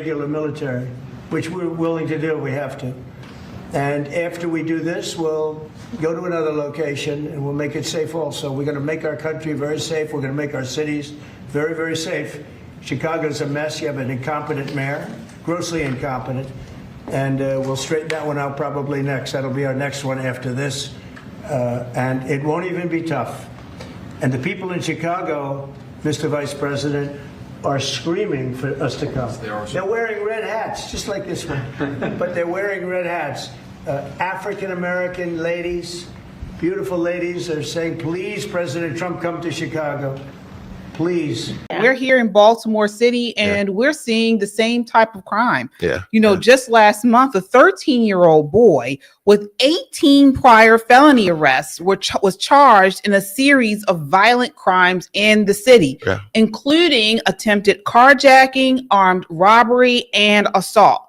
regular military, which we're willing to do. We have to. And after we do this, we'll go to another location and we'll make it safe also. We're going to make our country very safe. We're going to make our cities very, very safe. Chicago's a mess. You have an incompetent mayor, grossly incompetent. And we'll straighten that one out probably next. That'll be our next one after this. And it won't even be tough. And the people in Chicago, Mr. Vice President, are screaming for us to come. They're wearing red hats, just like this one. But they're wearing red hats. African-American ladies, beautiful ladies, are saying, please, President Trump, come to Chicago. Please. We're here in Baltimore City and we're seeing the same type of crime. Yeah. Just last month, a 13-year-old boy with 18 prior felony arrests was charged in a series of violent crimes in the city, including attempted carjacking, armed robbery, and assault.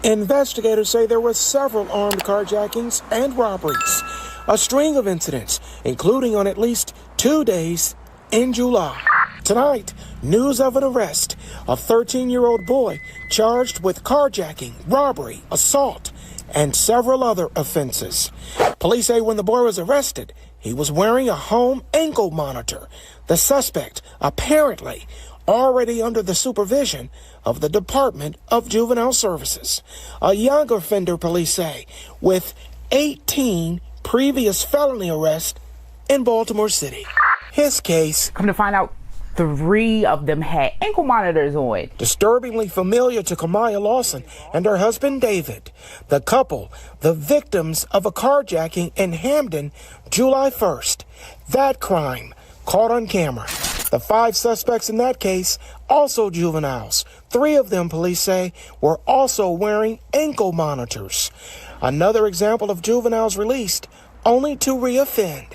Investigators say there were several armed carjackings and robberies, a string of incidents, including on at least 2 days in July. Tonight, news of an arrest, a 13-year-old boy charged with carjacking, robbery, assault, and several other offenses. Police say when the boy was arrested, he was wearing a home ankle monitor. The suspect, apparently, already under the supervision of the Department of Juvenile Services. A young offender, police say, with 18 previous felony arrests in Baltimore City. His case, come to find out, 3 of them had ankle monitors on. Disturbingly familiar to Kamaya Lawson and her husband David, the couple, the victims of a carjacking in Hamden, July 1st. That crime caught on camera. The 5 suspects in that case, also juveniles. 3 of them, police say, were also wearing ankle monitors. Another example of juveniles released only to reoffend.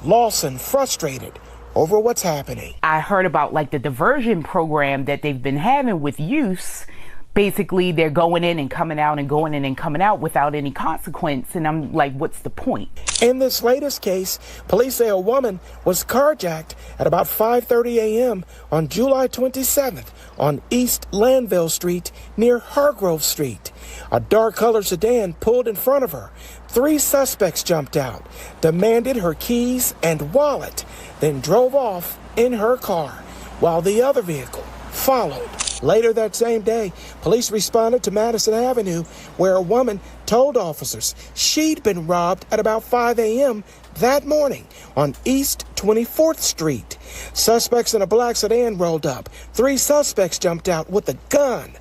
Lawson frustrated over what's happening. I heard about the diversion program that they've been having with youth. Basically, they're going in and coming out and going in and coming out without any consequence. And I'm like, what's the point? In this latest case, police say a woman was carjacked at about 5:30 a.m. on July 27th on East Lanville Street near Hargrove Street. A dark-colored sedan pulled in front of her. 3 suspects jumped out, demanded her keys and wallet, then drove off in her car, while the other vehicle followed. Later that same day, police responded to Madison Avenue, where a woman told officers she'd been robbed at about 5 a.m. that morning on East 24th Street. Suspects in a black sedan rolled up. 3 suspects jumped out with a gun,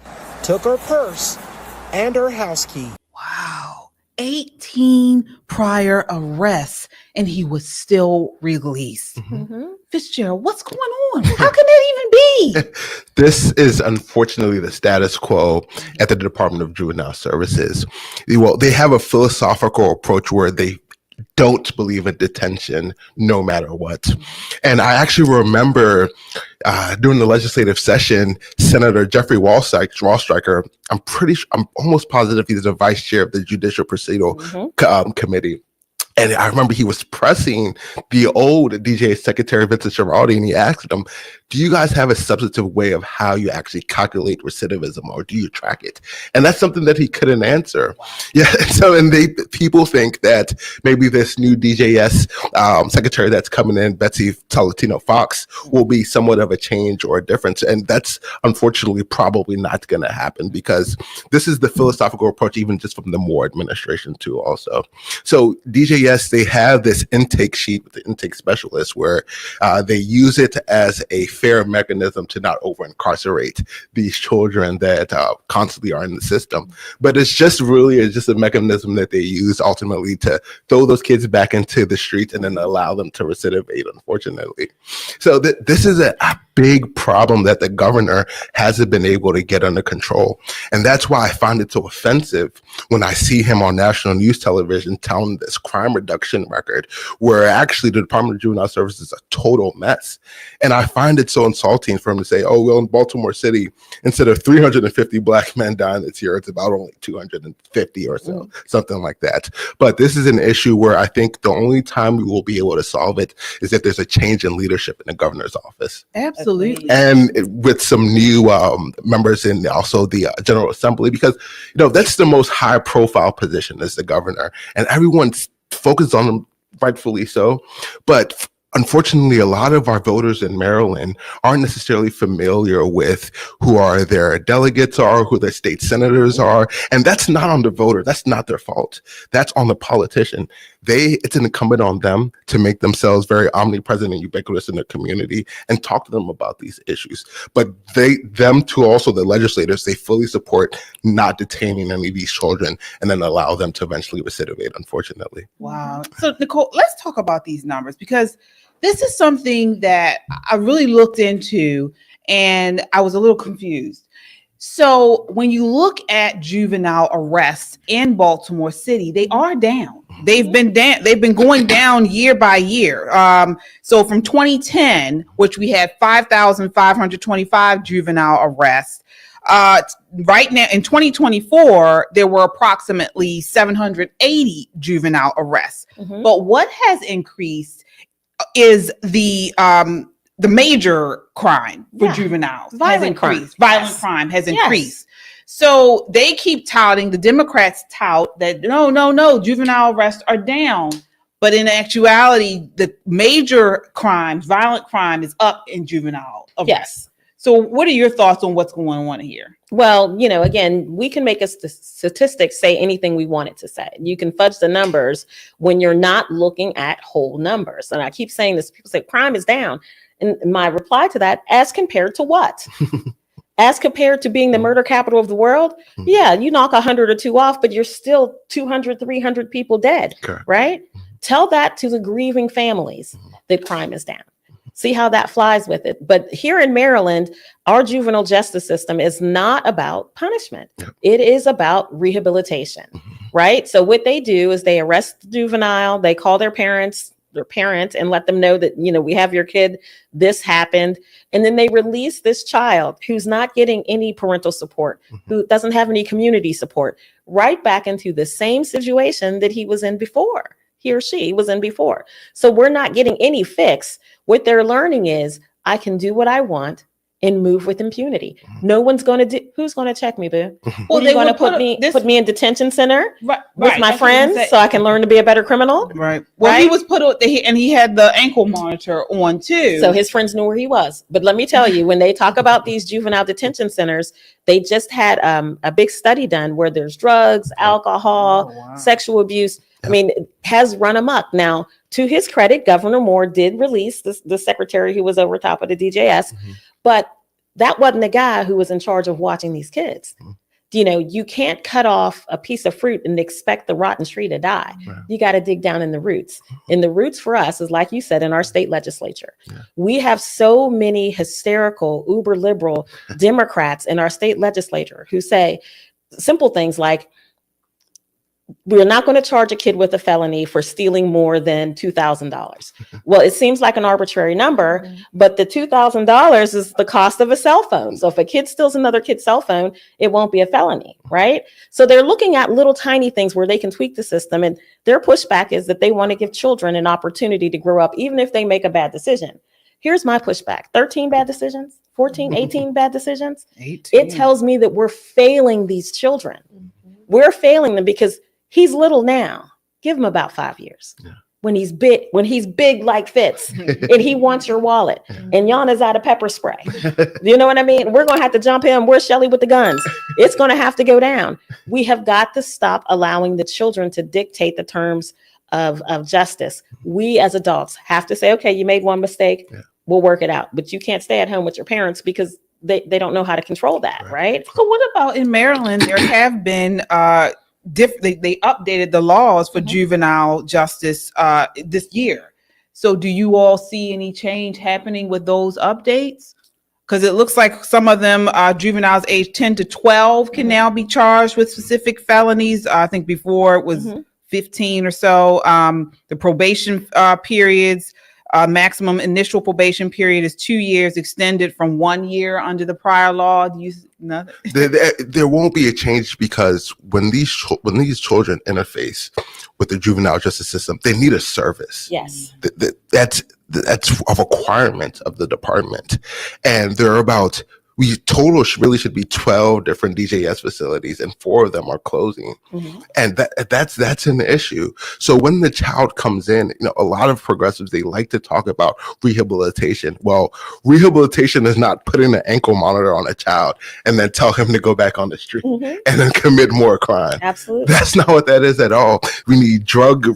took her purse and her house key. Wow. 18 prior arrests, and he was still released. Fitzgerald, what's going on? How can that even be? This is unfortunately the status quo at the Department of Juvenile Services. Well, they have a philosophical approach where they don't believe in detention no matter what. And I actually remember during the legislative session, Senator Jeffrey Wallstreicher, I'm almost positive he's the vice chair of the Judicial Procedural Committee. And I remember he was pressing the old DJ Secretary Vincent Schiraldi, and he asked him, do you guys have a substantive way of how you actually calculate recidivism, or do you track it? And that's something that he couldn't answer. Yeah. So, and people think that maybe this new DJS secretary that's coming in, Betsy Talatino Fox, will be somewhat of a change or a difference. And that's unfortunately probably not going to happen, because this is the philosophical approach, even just from the Moore administration too also. So DJS, they have this intake sheet with the intake specialist where they use it as a fair mechanism to not over incarcerate these children that constantly are in the system. But it's just really just a mechanism that they use ultimately to throw those kids back into the streets and then allow them to recidivate, unfortunately. So this is a big problem that the governor hasn't been able to get under control. And that's why I find it so offensive when I see him on national news television telling this crime reduction record, where actually the Department of Juvenile Services is a total mess. And I find it so insulting for him to say, oh, well, in Baltimore City, instead of 350 black men dying this year, it's about only 250 or so, something like that. But this is an issue where I think the only time we will be able to solve it is if there's a change in leadership in the governor's office. Absolutely. Absolutely. And with some new members in also the General Assembly, because that's the most high profile position as the governor, and everyone's focused on him, rightfully so. But unfortunately, a lot of our voters in Maryland aren't necessarily familiar with who are their delegates are, who their state senators are. And that's not on the voter. That's not their fault. That's on the politician. It's incumbent on them to make themselves very omnipresent and ubiquitous in their community and talk to them about these issues. But them too, also the legislators, they fully support not detaining any of these children and then allow them to eventually recidivate, unfortunately. Wow. So Nicole, let's talk about these numbers, because this is something that I really looked into and I was a little confused. So when you look at juvenile arrests in Baltimore City, they are down. They've been going down year by year. So from 2010, which we had 5,525 juvenile arrests, right now in 2024, there were approximately 780 juvenile arrests. But what has increased is the major crime for juveniles has increased. Violent crime has increased. So they keep touting, the Democrats tout that no, juvenile arrests are down. But in actuality, the major crimes, violent crime, is up in juvenile arrests. Yes. So what are your thoughts on what's going on here? Well, again, we can make a statistics say anything we want it to say. You can fudge the numbers when you're not looking at whole numbers. And I keep saying this, people say crime is down. And my reply to that, as compared to what? As compared to being the murder capital of the world? Yeah, you knock 100 or two off, but you're still 200, 300 people dead, right? Tell that to the grieving families that crime is down. See how that flies with it. But here in Maryland, our juvenile justice system is not about punishment. It is about rehabilitation, right? So what they do is they arrest the juvenile, they call their parent, and let them know that, we have your kid, this happened. And then they release this child who's not getting any parental support, who doesn't have any community support, right back into the same situation that he was in before. He or she was in before. So we're not getting any fix. What they're learning is I can do what I want and move with impunity. No one's going to do. Who's going to check me, boo? Well, they're going to put me in detention center with my friends so I can learn to be a better criminal. Right. Well, he was put on, and he had the ankle monitor on too. So his friends knew where he was. But let me tell you, when they talk about these juvenile detention centers, they just had a big study done where there's drugs, alcohol, sexual abuse. I mean, it has run amok. Now, to his credit, Governor Moore did release the secretary who was over top of the DJS, but that wasn't the guy who was in charge of watching these kids. You can't cut off a piece of fruit and expect the rotten tree to die. You got to dig down in the roots. And the roots for us is, like you said, in our state legislature. We have so many hysterical, uber liberal Democrats in our state legislature who say simple things like, we're not going to charge a kid with a felony for stealing more than $2,000. Well, it seems like an arbitrary number, but the $2,000 is the cost of a cell phone. So if a kid steals another kid's cell phone, it won't be a felony, right? So they're looking at little tiny things where they can tweak the system. And their pushback is that they want to give children an opportunity to grow up, even if they make a bad decision. Here's my pushback. 13 bad decisions, 14, 18 bad decisions. 18. It tells me that we're failing these children. We're failing them because he's little now. Give him about 5 years. When he's big like Fitz, and he wants your wallet, and Yana's out of pepper spray. You know what I mean? We're going to have to jump him. Where's Shelly with the guns? It's going to have to go down. We have got to stop allowing the children to dictate the terms of justice. We as adults have to say, okay, you made one mistake. We'll work it out. But you can't stay at home with your parents because they don't know how to control that, right? So what about in Maryland? There have been they updated the laws for juvenile justice this year. So do you all see any change happening with those updates? Because it looks like some of them juveniles aged 10 to 12 can now be charged with specific felonies. I think before it was 15 or so. The probation periods maximum initial probation period is 2 years, extended from 1 year under the prior law. Do you know? There won't be a change, because when these children interface with the juvenile justice system, they need a service. Yes. That's a requirement of the department, and there are about. Total really should be 12 different DJS facilities, and 4 of them are closing. And that's an issue. So when the child comes in, a lot of progressives, they like to talk about rehabilitation. Well, rehabilitation is not putting an ankle monitor on a child and then tell him to go back on the street and then commit more crime. Absolutely. That's not what that is at all. We need drug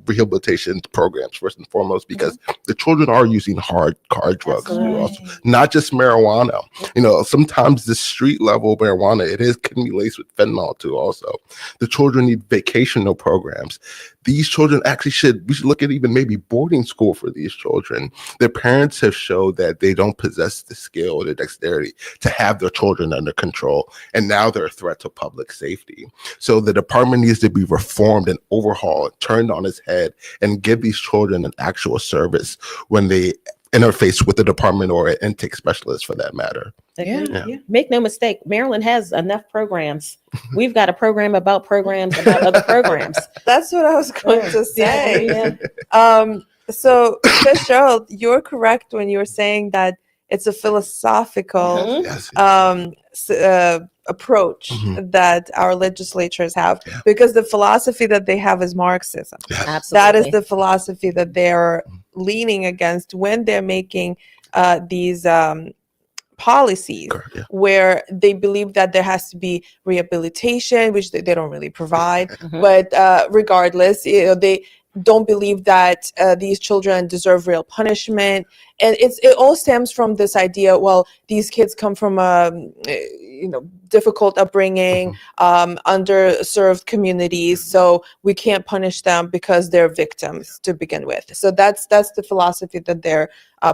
rehabilitation programs first and foremost, because the children are using hard drugs, also, not just marijuana. Sometimes the street level marijuana, can be laced with fentanyl too. Also, the children need vacational programs. These children we should look at even maybe boarding school for these children. Their parents have shown that they don't possess the skill or the dexterity to have their children under control, and now they're a threat to public safety. So the department needs to be reformed and overhauled, turned on its head, and give these children an actual service when they interface with the department or an intake specialist, for that matter. Yeah. Make no mistake, Maryland has enough programs. We've got a program about other programs. That's what I was going to say. Yeah. So, Fitzgerald, you're correct when you're saying that it's a philosophical approach that our legislatures have, because the philosophy that they have is Marxism. Absolutely. That is the philosophy that they're leaning against when they're making these policies, where they believe that there has to be rehabilitation, which they don't really provide. But regardless, they don't believe that these children deserve real punishment. And it all stems from this idea, well, these kids come from difficult upbringing, underserved communities, so we can't punish them because they're victims to begin with. So that's the philosophy that they're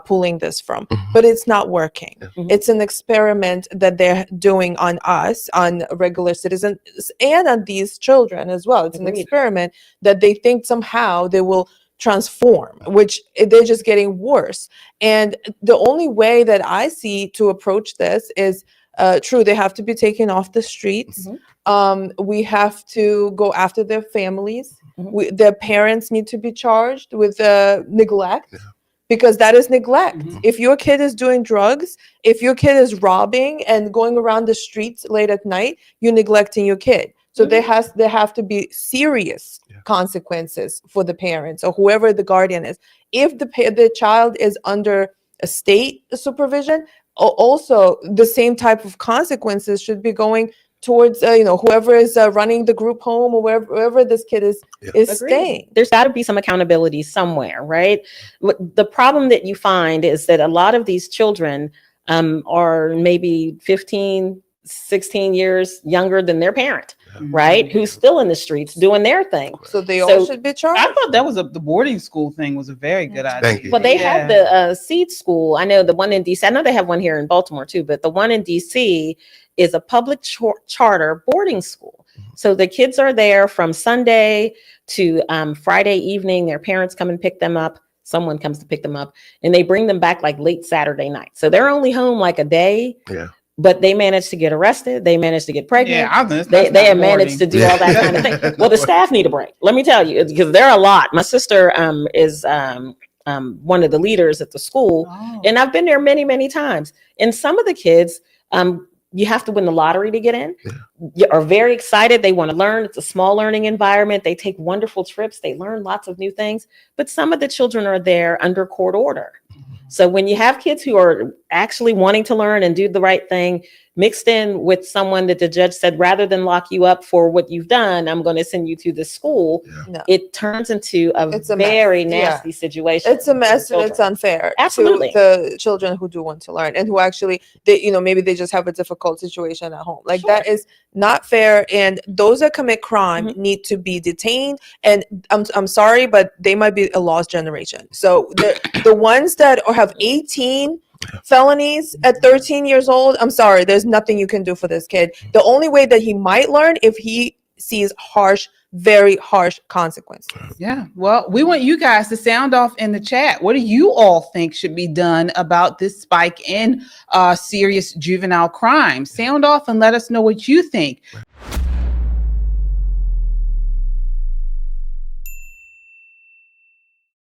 pulling this from. But it's not working. It's an experiment that they're doing on us, on regular citizens, and on these children as well. It's an experiment that they think somehow they will transform, which they're just getting worse. And the only way that I see to approach this is true, they have to be taken off the streets. We have to go after their families. Their parents need to be charged with neglect, because that is neglect. If your kid is doing drugs, if your kid is robbing and going around the streets late at night, you're neglecting your kid. So there have to be serious consequences for the parents or whoever the guardian is. If the child is under a state supervision, also the same type of consequences should be going towards whoever is running the group home or wherever this kid is staying. There's got to be some accountability somewhere, right? The problem that you find is that a lot of these children are maybe 15, 16 years younger than their parent, right? Who's still in the streets doing their thing. So they all should be charged. I thought that was the boarding school thing was a very good idea. Thank you. Well, they have the seed school. I know the one in DC. I know they have one here in Baltimore too, but the one in DC is a public charter boarding school. So the kids are there from Sunday to Friday evening. Their parents come and pick them up. Someone comes to pick them up, and they bring them back like late Saturday night. So they're only home like a day. But they managed to get arrested. They managed to get pregnant. They have managed to do all that kind of thing. Well, the staff need a break. Let me tell you, because there are a lot. My sister is one of the leaders at the school, and I've been there many, many times. And some of the kids, you have to win the lottery to get in. You are very excited. They want to learn. It's a small learning environment. They take wonderful trips. They learn lots of new things. But some of the children are there under court order. So when you have kids who are actually wanting to learn and do the right thing, mixed in with someone that the judge said, rather than lock you up for what you've done, I'm going to send you to the school. It turns into a very nasty situation. It's a mess, and it's unfair Absolutely. to the children who do want to learn and who actually, maybe they just have a difficult situation at home. Like that is not fair. And those that commit crime need to be detained. And I'm sorry, but they might be a lost generation. So the ones that have 18 felonies at 13 years old, I'm sorry, there's nothing you can do for this kid. The only way that he might learn if he sees harsh, very harsh consequences. Yeah. Well, we want you guys to sound off in the chat. What do you all think should be done about this spike in serious juvenile crime? Sound off and let us know what you think.